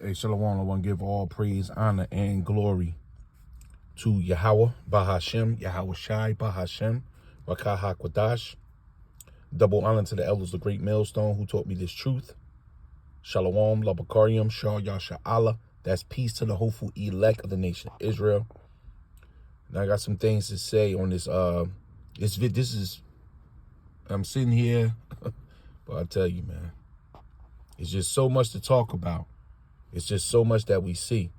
Hey, Shalom, I want to give all praise, honor, and glory to Yahweh, Bahashem, Yahweh Shai, Bahashem, Rakah HaKodash. Double honor to the elders, the great millstone who taught me this truth. Shalom, Labakarium, Shah Yasha Allah. That's peace to the hopeful elect of the nation of Israel. Now I got some things to say on this. I'm sitting here, but I tell you, man, it's just so much to talk about. It's just so much that we see.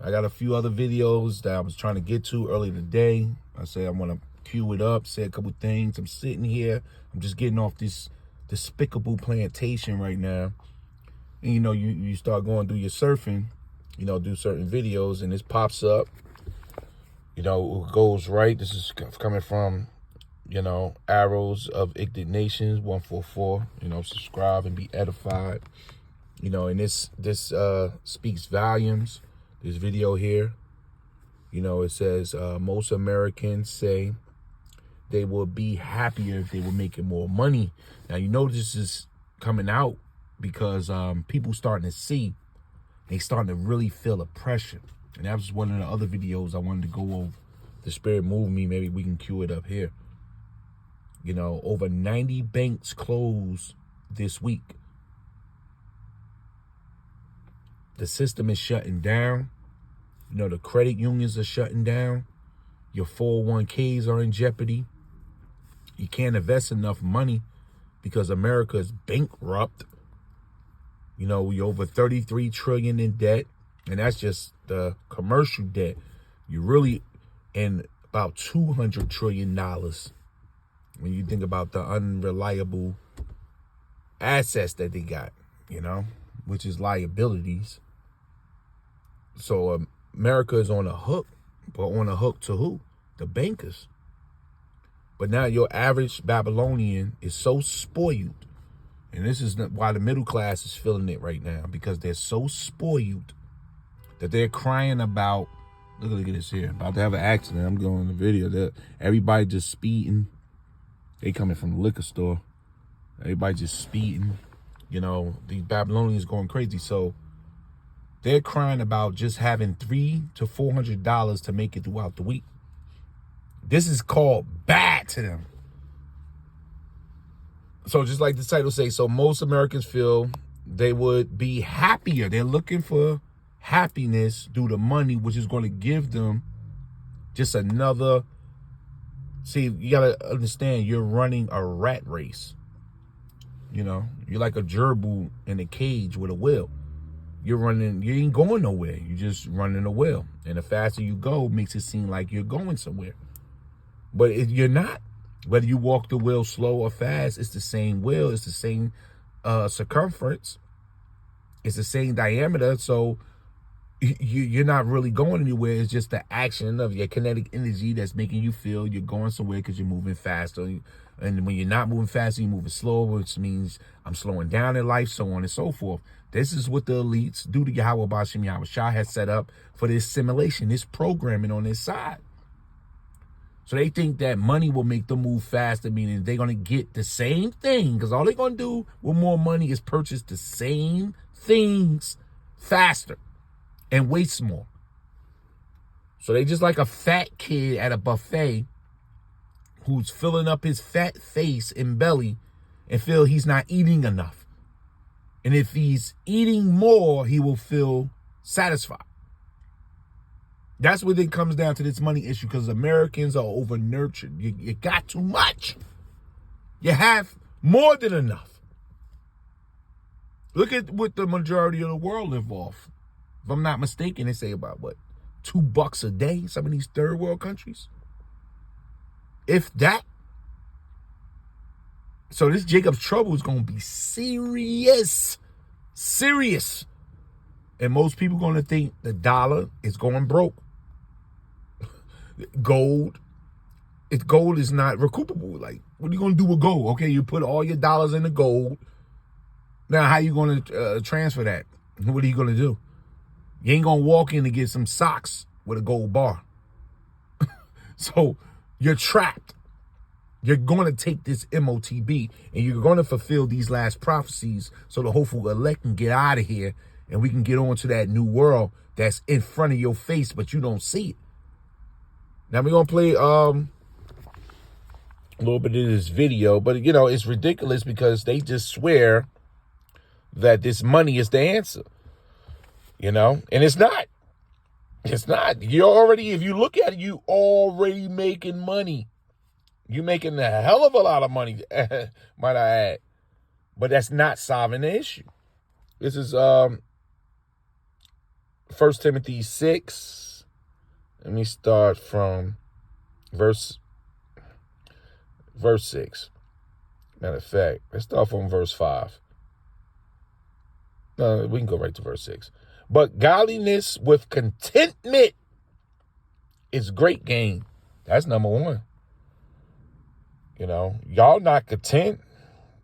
I got a few other videos that I was trying to get to earlier today. I said I want to cue it up, say a couple things. I'm sitting here. I'm just getting off this despicable plantation right now. And, you know, you start going through your surfing, you know, do certain videos, and this pops up. You know, it goes right. This is coming from, you know, Arrows of Ignitions 144. You know, subscribe and be edified. You know, and this speaks volumes. This video here, you know, it says most Americans say they would be happier if they were making more money. Now, you know, this is coming out because people starting to see, they starting to really feel the pressure. And that was one of the other videos I wanted to go over. The Spirit moved me. Maybe we can cue it up here. You know, over 90 banks closed this week. The system is shutting down. You know, the credit unions are shutting down. Your 401ks are in jeopardy. You can't invest enough money because America is bankrupt. You know, we over 33 trillion in debt, and that's just the commercial debt. You're really in about $200 trillion when you think about the unreliable assets that they got, you know, which is liabilities. So America is on a hook, but on a hook to who? The bankers. But now your average Babylonian is so spoiled. And this is why the middle class is feeling it right now, because they're so spoiled that they're crying about, look at this here, about to have an accident. I'm going in the video that everybody just speeding. They coming from the liquor store. Everybody just speeding. You know, these Babylonians going crazy. So they're crying about just having $300 to $400 to make it throughout the week. This is called bad to them. So just like the title says, so most Americans feel they would be happier. They're looking for happiness due to money, which is going to give them just another. See, you got to understand, you're running a rat race. You know, you're like a gerbil in a cage with a wheel. You're running, you ain't going nowhere. You're just running a wheel. And the faster you go makes it seem like you're going somewhere. But if you're not, whether you walk the wheel slow or fast, it's the same wheel. It's the same circumference. It's the same diameter. So you're not really going anywhere. It's just the action of your kinetic energy that's making you feel you're going somewhere because you're moving faster. And when you're not moving faster, you're moving slower, which means I'm slowing down in life, so on and so forth. This is what the elites, due to Yahweh Bashem Yahweh Shah, has set up for this simulation, this programming on this side. So they think that money will make them move faster, meaning they're going to get the same thing, because all they're going to do with more money is purchase the same things faster and waste more. So they just like a fat kid at a buffet who's filling up his fat face and belly and feel he's not eating enough. And if he's eating more, he will feel satisfied. That's what it comes down to, this money issue, because Americans are over-nurtured. You got too much. You have more than enough. Look at what the majority of the world live off. If I'm not mistaken, they say about, what, $2 a day, some of these third world countries? If that. So this Jacob's trouble is going to be serious. Serious. And most people going to think the dollar is going broke. Gold is not recoupable. Like, what are you going to do with gold? Okay, you put all your dollars in the gold. Now, how you going to transfer that? What are you going to do? You ain't going to walk in and get some socks with a gold bar. So you're trapped. You're going to take this MOTB and you're going to fulfill these last prophecies so the hopeful elect can get out of here and we can get on to that new world that's in front of your face, but you don't see it. Now we're going to play a little bit of this video, but you know, it's ridiculous because they just swear that this money is the answer, you know, and it's not. It's not. You're already, if you look at it, you already making money. You're making a hell of a lot of money, might I add. But that's not solving the issue. This is 1 Timothy 6. Let me start from verse 6. Matter of fact, let's start from verse 5. No, we can go right to verse 6. But godliness with contentment is great gain. That's number one. You know, y'all not content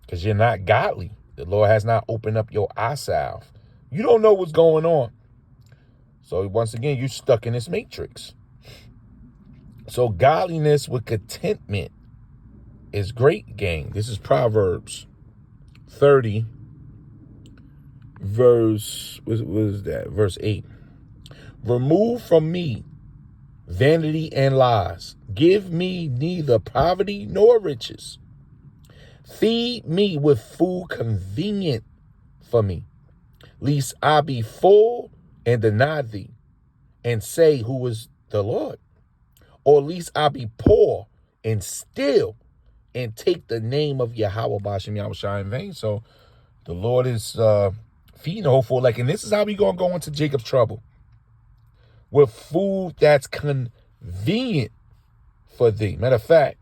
because you're not godly. The Lord has not opened up your eye salve. You don't know what's going on. So once again, you're stuck in this matrix. So godliness with contentment is great gain. This is Proverbs 30, verse, what is that? Verse 8. Remove from me vanity and lies. Give me neither poverty nor riches. Feed me with food convenient for me, lest I be full and deny thee, and say, who is the Lord? Or lest I be poor and steal and take the name of Yahweh Bashem Yahushua in vain. So the Lord is feeding the whole full elect. And this is how we going to go into Jacob's trouble. With food that's convenient for thee. Matter of fact,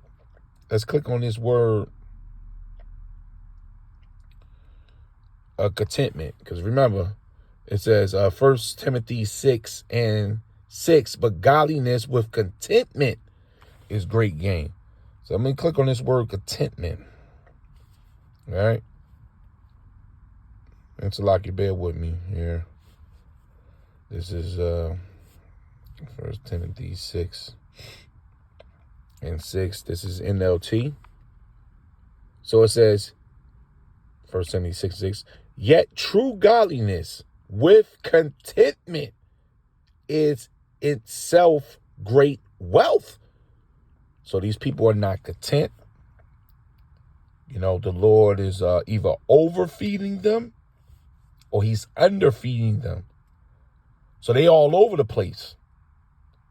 let's click on this word contentment. Because remember, it says 1 Timothy 6 and 6, but godliness with contentment is great gain. So let me click on this word contentment. All right. It's like you bear with me here. This is 1 Timothy 6 and 6. This is NLT. So it says, 1 Timothy 6 and 6, yet true godliness with contentment is itself great wealth. So these people are not content. You know, the Lord is either overfeeding them or he's underfeeding them. So they all over the place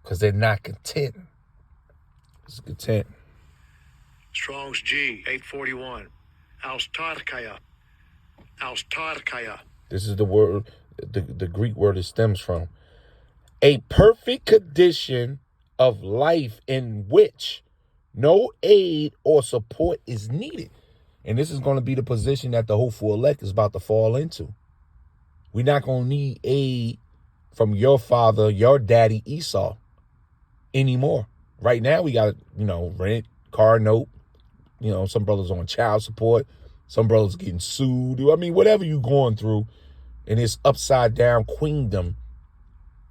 because they're not content. It's content. Strong's G, 841. Austarkaya. Austarkaya. This is the word, the Greek word it stems from. A perfect condition of life in which no aid or support is needed. And this is going to be the position that the hopeful elect is about to fall into. We're not going to need aid from your father, your daddy, Esau, anymore. Right now, we got, you know, rent, car note. You know, some brothers on child support. Some brothers getting sued. I mean, whatever you're going through in this upside down queendom,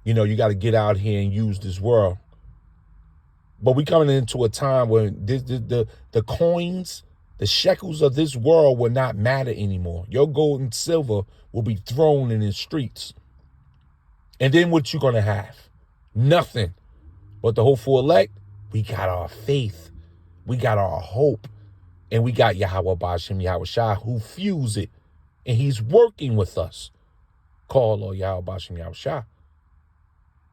you know, you got to get out here and use this world. But we coming into a time when the coins, the shekels of this world will not matter anymore. Your gold and silver will be thrown in the streets. And then what you going to have? Nothing. But the hopeful elect, we got our faith. We got our hope. And we got Yahweh Bashem Yahushua who fuse it. And he's working with us. Call or Yahweh Bashem Yahushua.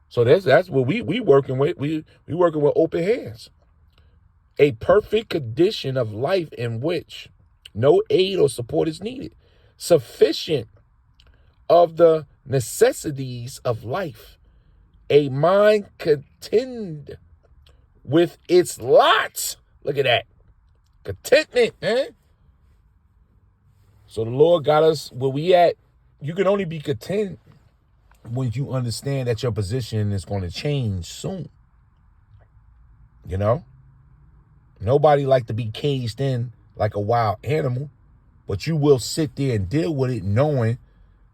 So that's what we working with. We working with open hands. A perfect condition of life in which no aid or support is needed. Sufficient of the necessities of life. A mind content with its lot. Look at that. Contentment, eh? So the Lord got us where we at. You can only be content when you understand that your position is going to change soon. You know? Nobody like to be caged in like a wild animal, but you will sit there and deal with it knowing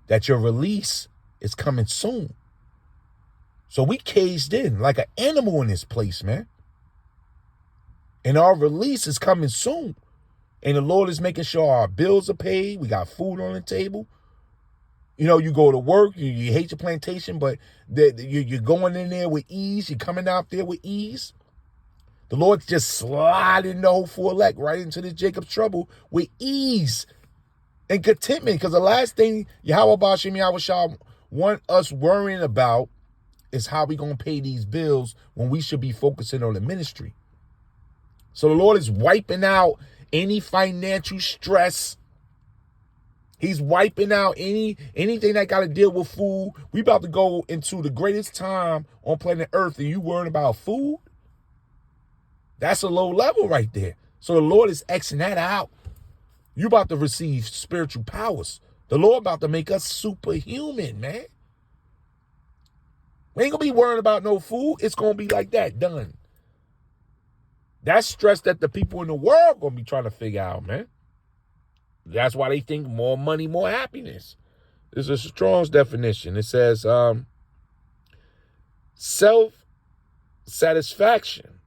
that your release is coming soon. So we caged in like an animal in this place, man. And our release is coming soon. And the Lord is making sure our bills are paid. We got food on the table. You know, you go to work, you hate your plantation, but you're going in there with ease. You're coming out there with ease. The Lord's just sliding the hopeful elect right into this Jacob's trouble with ease and contentment. Because the last thing Yahweh Bashim Yahweh Shah want us worrying about is how we going to pay these bills when we should be focusing on the ministry. So the Lord is wiping out any financial stress. He's wiping out anything that got to deal with food. We about to go into the greatest time on planet Earth, and you worrying about food? That's a low level right there. So the Lord is Xing that out. You about to receive spiritual powers. The Lord about to make us superhuman, man. We ain't gonna be worrying about no food. It's gonna be like that, done. That's stress that the people in the world gonna be trying to figure out, man. That's why they think more money, more happiness. This is Strong's definition. It says self-satisfaction,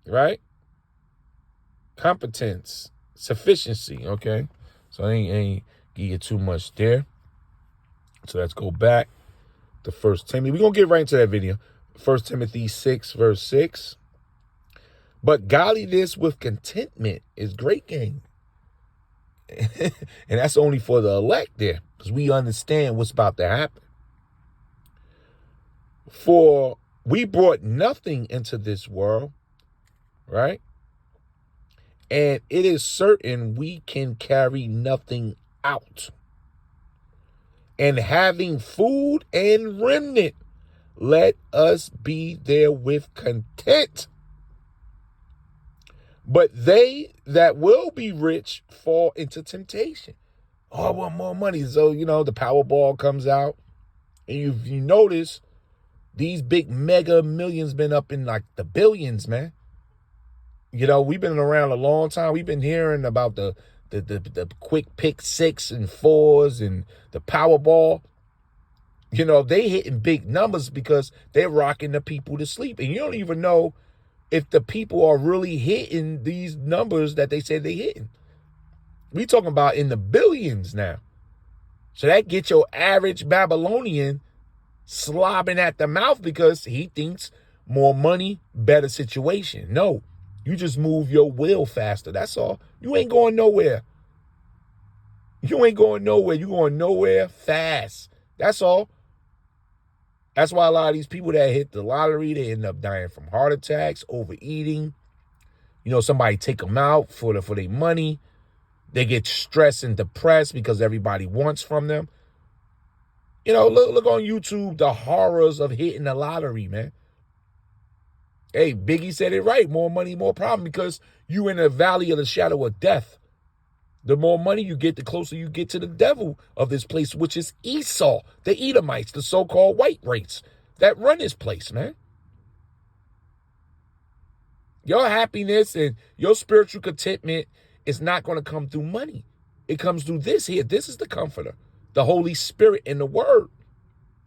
right? Competence, sufficiency, okay? So I ain't give you too much there. So let's go back to 1 Timothy. We're going to get right into that video. 1 Timothy 6, verse 6. But godliness with contentment is great gain. And that's only for the elect there, because we understand what's about to happen. For we brought nothing into this world, right? And it is certain we can carry nothing out. And having food and remnant, let us be therewith content. But they that will be rich fall into temptation. Oh, I want more money. So, you know, the Powerball comes out. And you notice these big mega millions been up in like the billions, man. You know, we've been around a long time. We've been hearing about the quick pick 6 and 4s and the Powerball. You know, they hitting big numbers because they're rocking the people to sleep. And you don't even know if the people are really hitting these numbers that they say they're hitting. We talking about in the billions now. So that gets your average Babylonian slobbing at the mouth because he thinks more money, better situation. No, you just move your will faster. That's all. You ain't going nowhere. You ain't going nowhere. You going nowhere fast. That's all. That's why a lot of these people that hit the lottery, they end up dying from heart attacks, overeating. You know, somebody take them out for their money. They get stressed and depressed because everybody wants from them. You know, look on YouTube, the horrors of hitting the lottery, man. Hey, Biggie said it right. More money, more problem, because you in a valley of the shadow of death. The more money you get, the closer you get to the devil of this place, which is Esau, the Edomites, the so-called white race that run this place, man. Your happiness and your spiritual contentment is not going to come through money. It comes through this here. This is the comforter, the Holy Spirit and the word.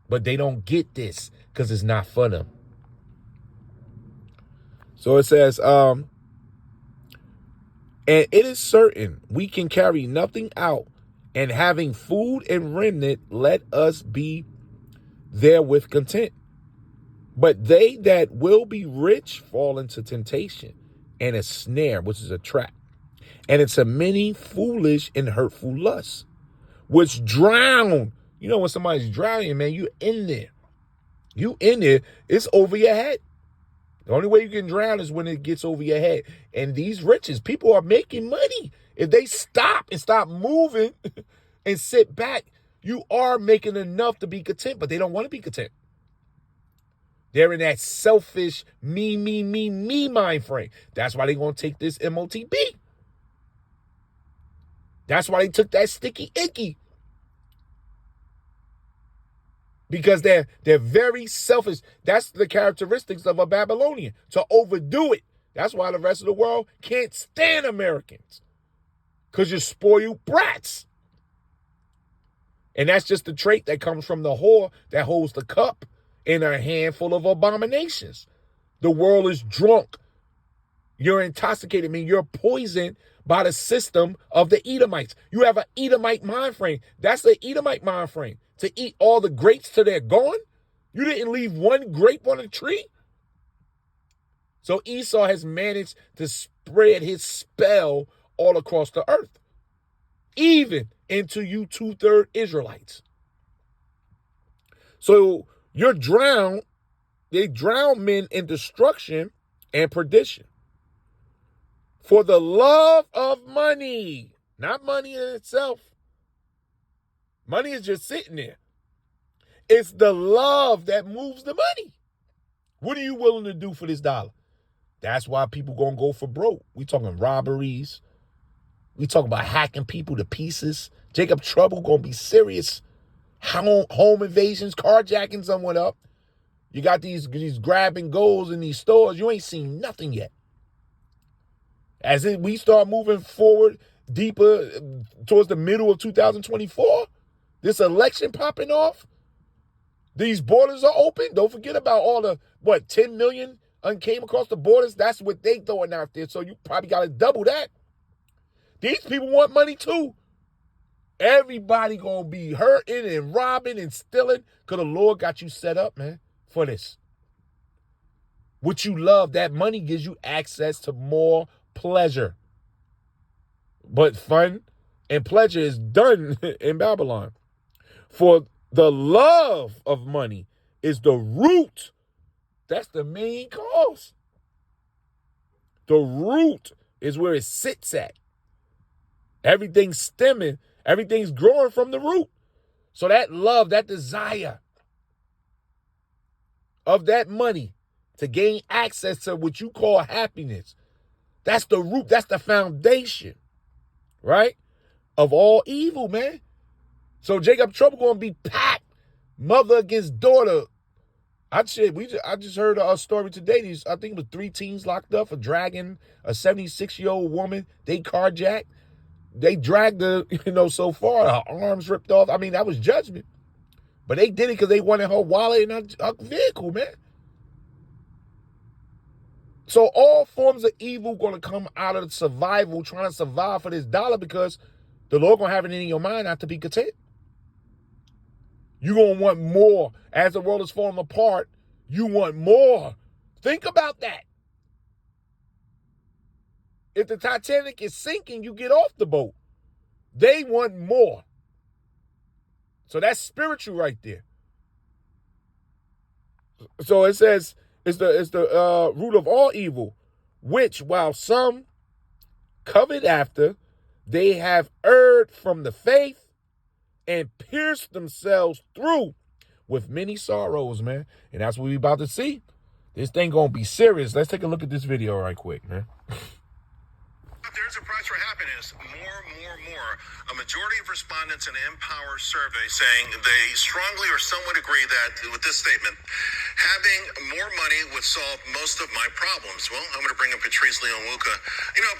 But they don't get this because it's not for them. So it says, and it is certain we can carry nothing out, and having food and remnant, let us be therewith content. But they that will be rich fall into temptation and a snare, which is a trap. And it's a many foolish and hurtful lusts, which drown. You know, when somebody's drowning, man, you in there. You in there, it's over your head. The only way you can drown is when it gets over your head. And these riches, people are making money. If they stop and stop moving and sit back, you are making enough to be content, but they don't want to be content. They're in that selfish me mind frame. That's why they're going to take this MOTB. That's why they took that sticky icky. Because they're very selfish. That's the characteristics of a Babylonian, to overdo it. That's why the rest of the world can't stand Americans, because you're spoiled brats. And that's just the trait that comes from the whore that holds the cup in a handful of abominations. The world is drunk. You're intoxicated. I mean, you're poisoned by the system of the Edomites. You have an Edomite mind frame. That's the Edomite mind frame. To eat all the grapes till they're gone? You didn't leave one grape on a tree? So Esau has managed to spread his spell all across the earth, even into you 2/3 Israelites. So you're drowned. They drown men in destruction and perdition for the love of money, not money in itself. Money is just sitting there. It's the love that moves the money. What are you willing to do for this dollar? That's why people gonna go for broke. We talking robberies. We talking about hacking people to pieces. Jacob Trouble gonna be serious. Home invasions, carjacking someone up. You got these grab and goes in these stores. You ain't seen nothing yet. As we start moving forward deeper towards the middle of 2024, this election popping off, these borders are open. Don't forget about all the, 10 million came across the borders. That's what they throwing out there. So you probably got to double that. These people want money too. Everybody going to be hurting and robbing and stealing because the Lord got you set up, man, for this. What you love, that money gives you access to more pleasure. But fun and pleasure is done in Babylon. For the love of money is the root. That's the main cause. The root is where it sits at. Everything's stemming. Everything's growing from the root. So that love, that desire of that money to gain access to what you call happiness, that's the root, that's the foundation, right, of all evil, man. So Jacob Trouble gonna be packed, mother against daughter. I just heard a story today. I think it was 3 teens locked up for dragging a 76-year-old woman. They carjacked. They dragged her, so far, her arms ripped off. I mean, that was judgment. But they did it because they wanted her wallet and her vehicle, man. So all forms of evil going to come out of survival, trying to survive for this dollar, because the Lord going to have it in your mind not to be content. You're going to want more. As the world is falling apart, you want more. Think about that. If the Titanic is sinking, you get off the boat. They want more. So that's spiritual right there. So it says it's the root of all evil, which while some covet after, they have erred from the faith and pierced themselves through with many sorrows, man. And that's what we about to see. This thing gonna be serious. Let's take a look at this video right quick, man. There's a price for happiness. More. A majority of respondents in the Empower survey saying they strongly or somewhat agree that with this statement, having more money would solve most of my problems. Well, I'm going to bring up Patrice Leon-Luca.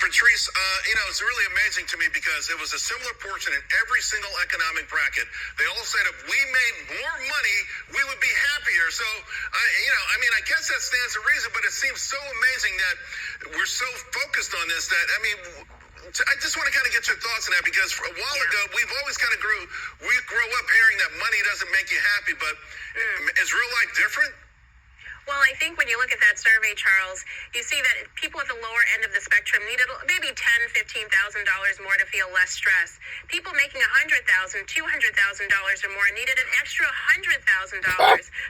Patrice, it's really amazing to me because it was a similar portion in every single economic bracket. They all said if we made more money, we would be happier. So, I guess that stands to reason, but it seems so amazing that we're so focused on this that, I just want to kind of get your thoughts on that, because a while ago, we've always kind of we grow up hearing that money doesn't make you happy, but is real life different? Well, I think when you look at that survey, Charles, you see that people at the lower end of the spectrum needed maybe $10,000, $15,000 more to feel less stress. People making $100,000, $200,000 or more needed an extra $100,000.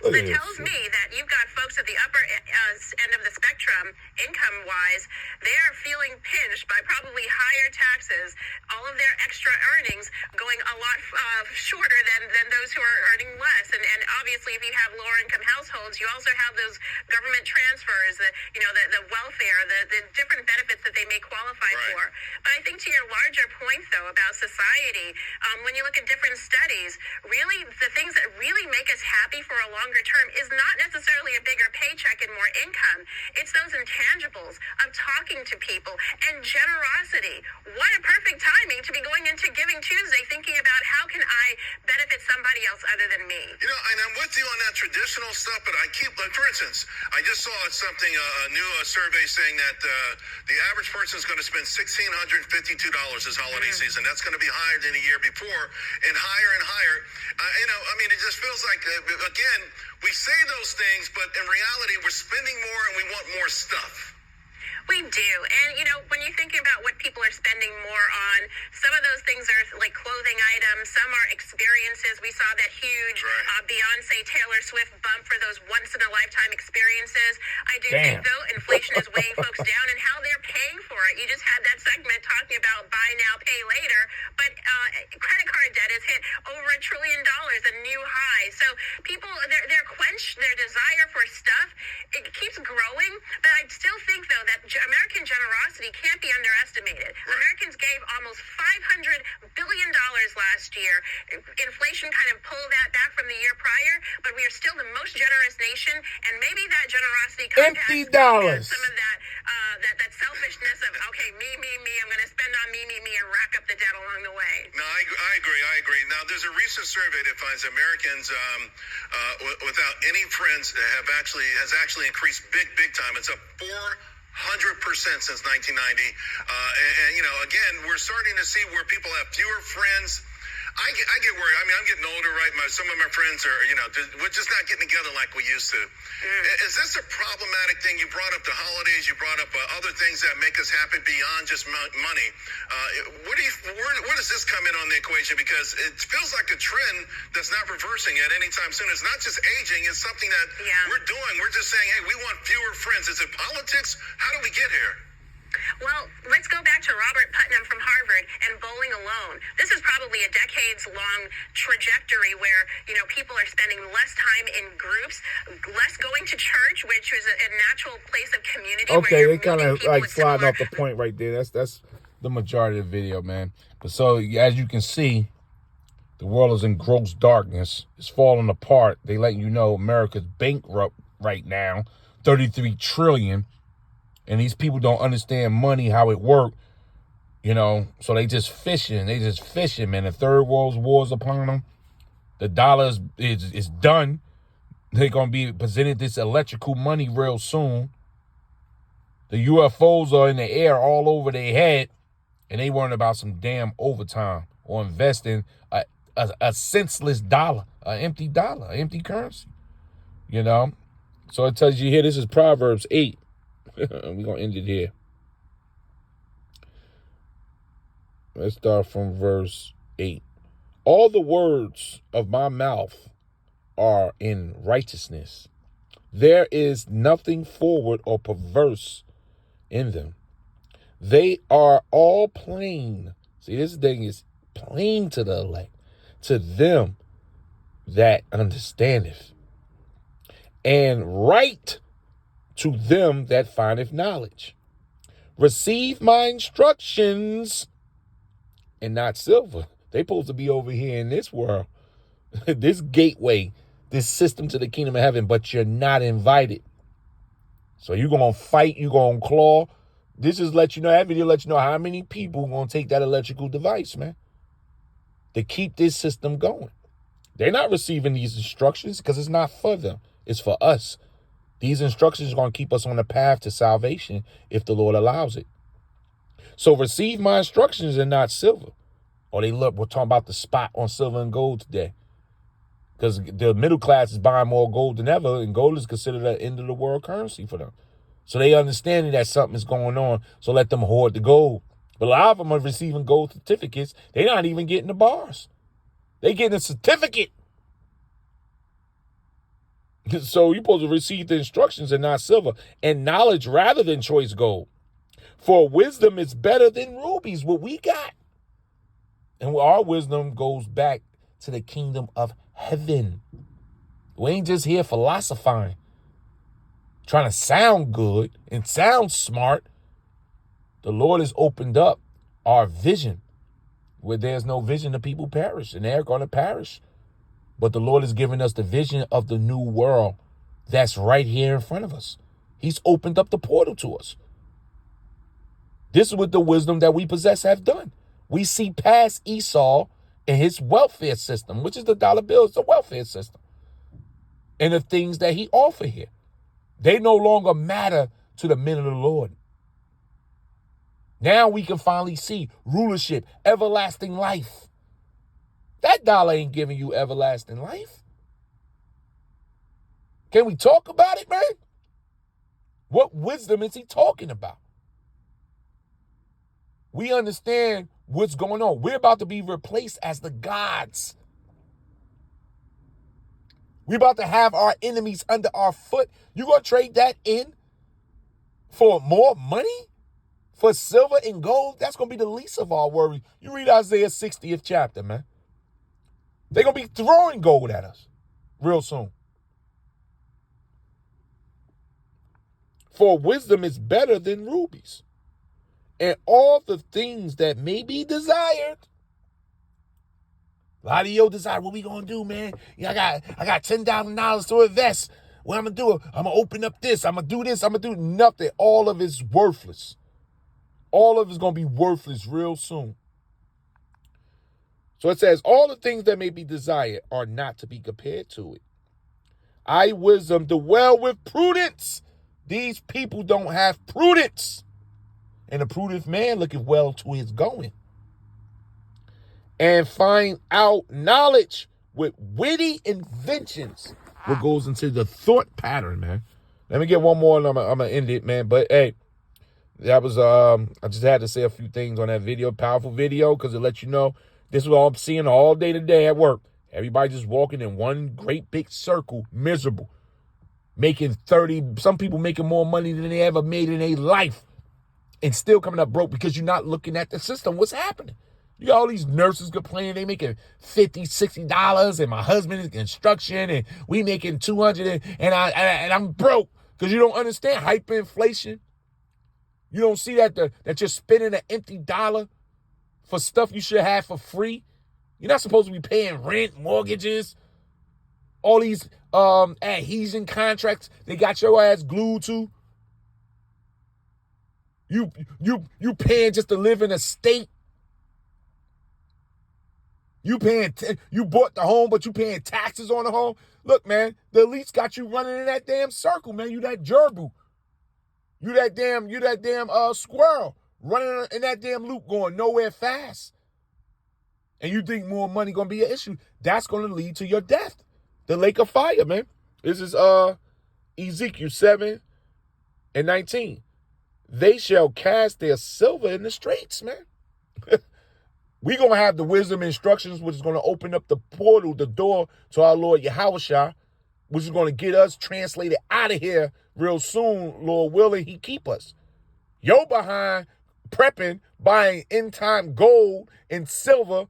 So that tells me that you've got folks at the upper end of the spectrum, income-wise, they're feeling pinched by probably higher taxes, all of their extra earnings going a lot shorter than those who are earning less. And obviously, if you have lower-income households, you also have those government transfers, the welfare, the different benefits that they may qualify for. But I think to your larger point, though, about society, when you look at different studies, really the things that really make us happy for a longer term is not necessarily a bigger paycheck and more income. It's those intangible principles of talking to people and generosity. What a perfect timing to be going into Giving Tuesday thinking about how can I benefit somebody else other than me. You know, and I'm with you on that traditional stuff, but I keep, like, for instance, I just saw something, a new survey saying that the average person is going to spend $1,652 this holiday season. That's going to be higher than the year before, and higher and higher. You know, I mean, it just feels like, again, we say those things, but in reality, we're spending more and we want more stuff. We do. And, you know, when you're thinking about what people are spending more on, some of those things are like clothing items. Some are experiences. We saw that huge Beyonce, Taylor Swift bump for those once-in-a-lifetime experiences. I do think, though, inflation is weighing folks down and how they're paying for it. You just had that segment talking about buy now, pay later. But credit card debt has hit over $1 trillion, a new high. So people, they're quenched, their desire for stuff, it keeps growing. But I still think, though, that American generosity can't be underestimated. Americans gave almost $500 billion last year. Inflation kind of pulled that back from the year prior, but we are still the most generous nation, and maybe that generosity empty dollars. Some of that that selfishness of, okay, me, I'm going to spend on me, and rack up the debt along the way. No, I agree. Now, there's a recent survey that finds Americans without any friends has actually increased big time. It's up 400% since 1990. And, you know, again, we're starting to see where people have fewer friends. I get worried. I mean, I'm getting older, right? Some of my friends are, you know, we're just not getting together like we used to. Is this a problematic thing? You brought up the holidays. You brought up other things that make us happy beyond just money. Where does this come in on the equation? Because it feels like a trend that's not reversing at any time soon. It's not just aging. It's something that we're doing. We're just saying, hey, we want fewer friends. Is it politics? How do we get here? Well, let's go back to Robert Putnam from Harvard and bowling alone. This is probably a decades-long trajectory where, you know, people are spending less time in groups, less going to church, which is a natural place of community. Okay, they kind of like sliding off the point right there. That's the majority of the video, man. But so, as you can see, the world is in gross darkness. It's falling apart. They letting you know America's bankrupt right now, $33 trillion. And these people don't understand money, how it works, you know. So they just fishing. Man. The Third World War's upon them. The dollar is done. They're going to be presented this electrical money real soon. The UFOs are in the air all over their head. And they worrying about some damn overtime or investing a senseless dollar, an empty currency, you know. So it tells you here, this is Proverbs 8. We're going to end it here. Let's start from verse 8. All the words of my mouth are in righteousness. There is nothing forward or perverse in them. They are all plain. See, this thing is plain to the elect, to them that understandeth, and right to them that findeth knowledge. Receive my instructions, and not silver. They supposed to be over here in this world, this gateway, this system to the kingdom of heaven, but you're not invited. So you're going to fight, you're going to claw. This is let you know, that video let you know how many people are going to take that electrical device, man, to keep this system going. They're not receiving these instructions because it's not for them. It's for us. These instructions are going to keep us on the path to salvation if the Lord allows it. So receive my instructions and not silver. Or we're talking about the spot on silver and gold today. Because the middle class is buying more gold than ever, and gold is considered an end of the world currency for them. So they understanding that something is going on, so let them hoard the gold. But a lot of them are receiving gold certificates. They're not even getting the bars. They're getting a certificate. So you're supposed to receive the instructions and not silver, and knowledge rather than choice gold. For wisdom is better than rubies, what we got. And our wisdom goes back to the kingdom of heaven. We ain't just here philosophizing, trying to sound good and sound smart. The Lord has opened up our vision. Where there's no vision, the people perish, and they're going to perish. But the Lord has given us the vision of the new world that's right here in front of us. He's opened up the portal to us. This is what the wisdom that we possess have done. We see past Esau and his welfare system, which is the dollar bill. It's a welfare system. And the things that he offered here. They no longer matter to the men of the Lord. Now we can finally see rulership, everlasting life. That dollar ain't giving you everlasting life. Can we talk about it, man? What wisdom is he talking about? We understand what's going on. We're about to be replaced as the gods. We're about to have our enemies under our foot. You gonna trade that in for more money? For silver and gold? That's gonna be the least of our worries. You read Isaiah 60th chapter, man. They're gonna be throwing gold at us real soon. For wisdom is better than rubies, and all the things that may be desired. A lot of your desire, what we gonna do, man? Yeah, I got $10,000 to invest. What I'm gonna do? I'm gonna open up this. I'm gonna do this. I'm gonna do nothing. All of it's worthless. All of it's gonna be worthless real soon. So it says, all the things that may be desired are not to be compared to it. I, wisdom, dwell with prudence. These people don't have prudence. And a prudent man looketh well to his going. And find out knowledge with witty inventions. What goes into the thought pattern, man. Let me get one more and I'm gonna end it, man. But hey, that was I just had to say a few things on that video. Powerful video, because it lets you know this is what I'm seeing all day today at work. Everybody just walking in one great big circle, miserable. Making 30, some people making more money than they ever made in their life. And still coming up broke because you're not looking at the system. What's happening? You got all these nurses complaining they making $50, $60, and my husband is construction, and we making $200, and I'm broke because you don't understand hyperinflation. You don't see that you're spending an empty dollar for stuff you should have for free. You're not supposed to be paying rent, mortgages, all these adhesion contracts they got your ass glued to. You paying just to live in a state. You bought the home, but you paying taxes on the home. Look, man, the elites got you running in that damn circle, man. You that gerbil. You that damn squirrel running in that damn loop going nowhere fast. And you think more money gonna be an issue. That's gonna lead to your death. The lake of fire, man. This is Ezekiel 7:19. They shall cast their silver in the streets, man. We're going to have the wisdom instructions, which is going to open up the portal, the door to our Lord Yahushua, which is going to get us translated out of here real soon, Lord willing, he keep us. Yo behind prepping, buying end-time gold and silver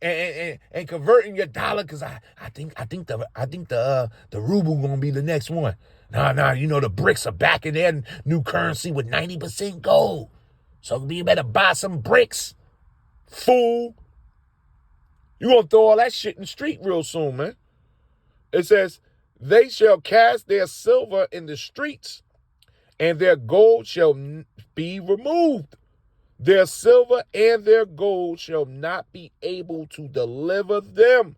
and converting your dollar, because I think the ruble going to be the next one. Nah, you know the bricks are back in their new currency with 90% gold. So you better buy some bricks. Fool. You gonna throw all that shit in the street real soon, man. It says, they shall cast their silver in the streets, and their gold shall be removed. Their silver and their gold shall not be able to deliver them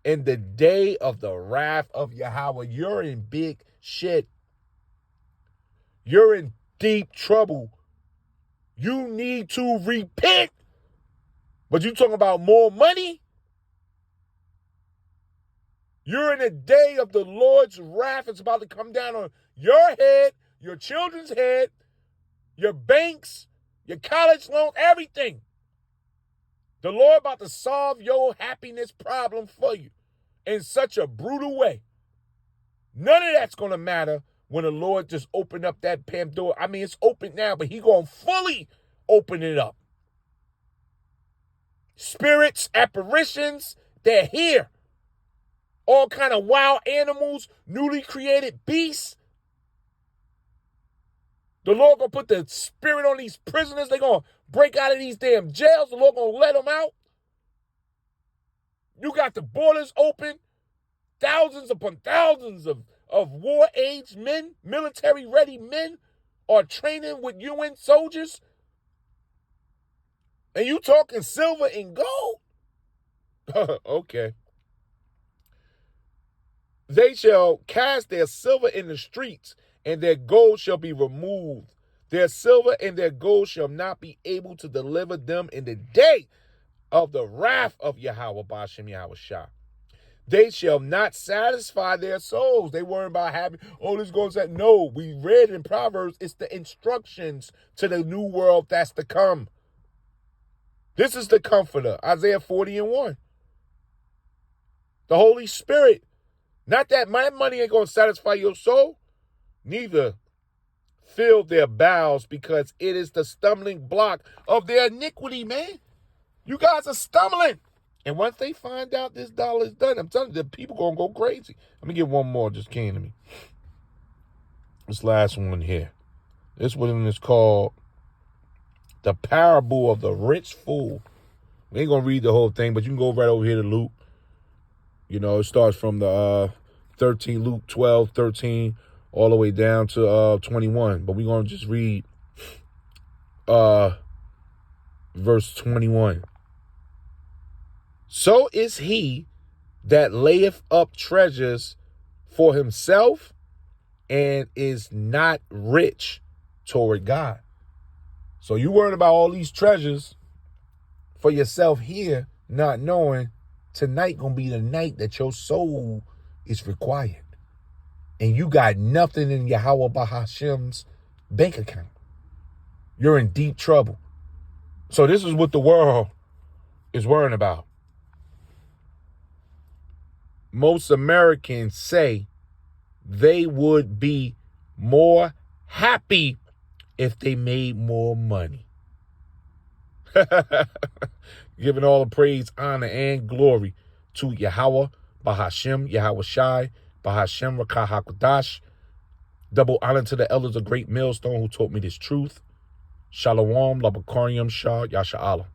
in the day of the wrath of Yahweh. You're in big shit. You're in deep trouble. You need to repent. But you talking about more money? You're in a day of the Lord's wrath. It's about to come down on your head, your children's head, your banks, your college loan, everything. The Lord about to solve your happiness problem for you in such a brutal way. None of that's going to matter when the Lord just opened up that Pandora. I mean, it's open now, but he going to fully open it up. Spirits, apparitions, they're here. All kind of wild animals, newly created beasts. The Lord going to put the spirit on these prisoners. They're going to break out of these damn jails. The Lord going to let them out. You got the borders open. Thousands upon thousands of war-aged men, military-ready men are training with UN soldiers And you talking silver and gold? Okay. They shall cast their silver in the streets, and their gold shall be removed. Their silver and their gold shall not be able to deliver them in the day of the wrath of Yahweh Ba'ashem Yahweh Shah. They shall not satisfy their souls. They weren't about having, oh, this is going to say. No, we read in Proverbs, it's the instructions to the new world that's to come. This is the comforter, Isaiah 40:1. The Holy Spirit. Not that my money ain't going to satisfy your soul. Neither fill their bowels, because it is the stumbling block of their iniquity, man. You guys are stumbling. And once they find out this dollar is done, I'm telling you, the people going to go crazy. Let me get one more just came to me. This last one here. This one is called The Parable of the Rich Fool. We ain't going to read the whole thing, but you can go right over here to Luke. You know, it starts from the 13, Luke 12, 13, all the way down to 21. But we're going to just read verse 21. So is he that layeth up treasures for himself and is not rich toward God. So you worrying about all these treasures for yourself here, not knowing tonight gonna be the night that your soul is required. And you got nothing in Yahweh Bahashem's bank account. You're in deep trouble. So this is what the world is worrying about. Most Americans say they would be more happy if they made more money. Giving all the praise, honor, and glory to Yahweh, Bahashem, Yahweh Shai, Bahashem, Rakah HaKodash. Double honor to the elders of Great Millstone who taught me this truth. Shalom, Labakariam Shah, Yasha Allah.